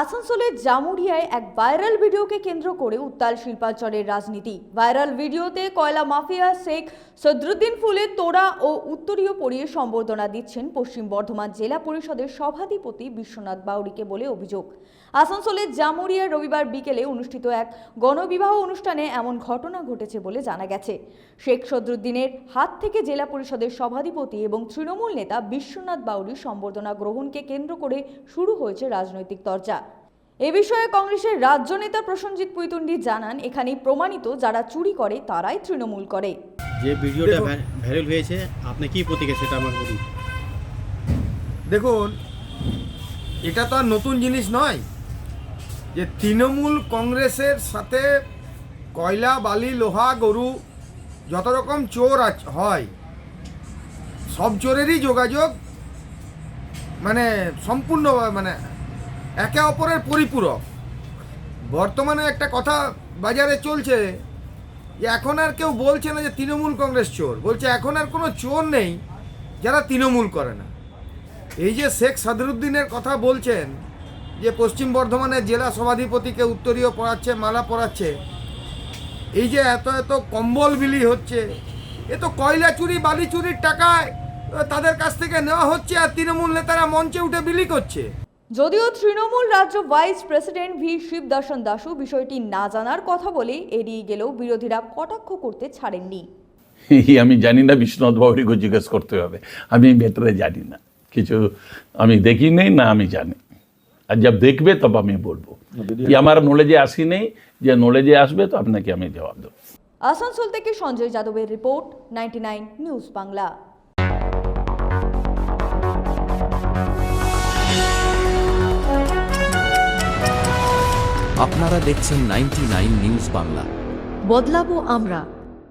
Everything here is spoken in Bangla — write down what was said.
আসানসোলের জামুরিয়ায় এক ভাইরাল ভিডিওকে কেন্দ্র করে উত্তাল শিল্পাঞ্চলের রাজনীতি। ভাইরাল ভিডিওতে কয়লা মাফিয়া শেখ সদরুদ্দিন ফুলের তোড়া ও উত্তরীয় পরিয়ে সম্বর্ধনা দিচ্ছেন পশ্চিম বর্ধমান জেলা পরিষদের সভাধিপতি বিশ্বনাথ বাউরিকে বলে অভিযোগ। আসানসোলের জামুরিয়ায় রবিবার বিকেলে অনুষ্ঠিত এক গণবিবাহ অনুষ্ঠানে এমন ঘটনা ঘটেছে বলে জানা গেছে। শেখ সদরুদ্দিনের হাত থেকে জেলা পরিষদের সভাধিপতি এবং তৃণমূল নেতা বিশ্বনাথ বাউরির সম্বর্ধনা গ্রহণকে কেন্দ্র করে শুরু হয়েছে রাজনৈতিক চর্চা। এ বিষয়ে কংগ্রেসের রাজ্য নেতা প্রসেনজিৎ পুইতুন্ডি জানান, এখানেই প্রমাণিত যারা চুরি করে তারাই তৃণমূল করে। যে ভিডিওটা ভাইরাল হয়েছে, আপনি কি প্রতিক্রিয়া সেটা আমার বলুন। দেখুন, এটা তো আর নতুন জিনিস নয় যে তৃণমূল কংগ্রেসের সাথে কয়লা, বালি, লোহা, গরু যত রকম চোর হয়, সব চোরেরই যোগাযোগ সম্পূর্ণ একে অপরের পরিপূরক। বর্তমানে একটা কথা বাজারে চলছে যে এখন আর কেউ বলছে না যে তৃণমূল কংগ্রেস চোর, বলছে এখন আর কোনো চোর নেই যারা তৃণমূল করে না। এই যে শেখ সদরুদ্দিনের কথা বলছেন যে পশ্চিম বর্ধমানের জেলা সভাধিপতিকে উত্তরীয় পড়াচ্ছে, মালা পড়াচ্ছে, এই যে এত এত কম্বল বিলি হচ্ছে, এ তো কয়লা চুরি, বালি চুরির টাকায় তাদের কাছ থেকে নেওয়া হচ্ছে আর তৃণমূল নেতারা মঞ্চে উঠে বিলি করছে। যদিও তৃণমূল রাজ্য ভাইস প্রেসিডেন্ট ভি শিবদর্শন দাসু বিষয়টি না জানার কথা বলে এড়িয়ে গেলেও বিরোধীরা কটাক্ষ করতে ছাড়েননি। আমি জানি না, বিশ্বনাথ বাউরিকে জিজ্ঞেস করতে হবে, আমি ভেতরে জানি না কিছু, আমি দেখি নেই না, আমি জানি। আর যা দেখবে তবে আমি বলবো, আমার নলেজে আসি নেই, যে নলেজে আসবে তো আপনাকে আমি জবাব দেবো। আসানসোল থেকে সঞ্জয় যাদবের রিপোর্ট, 99 নিউজ বাংলা। আপনারা দেখছেন 99 নিউজ বাংলা। বদলাবো আমরা।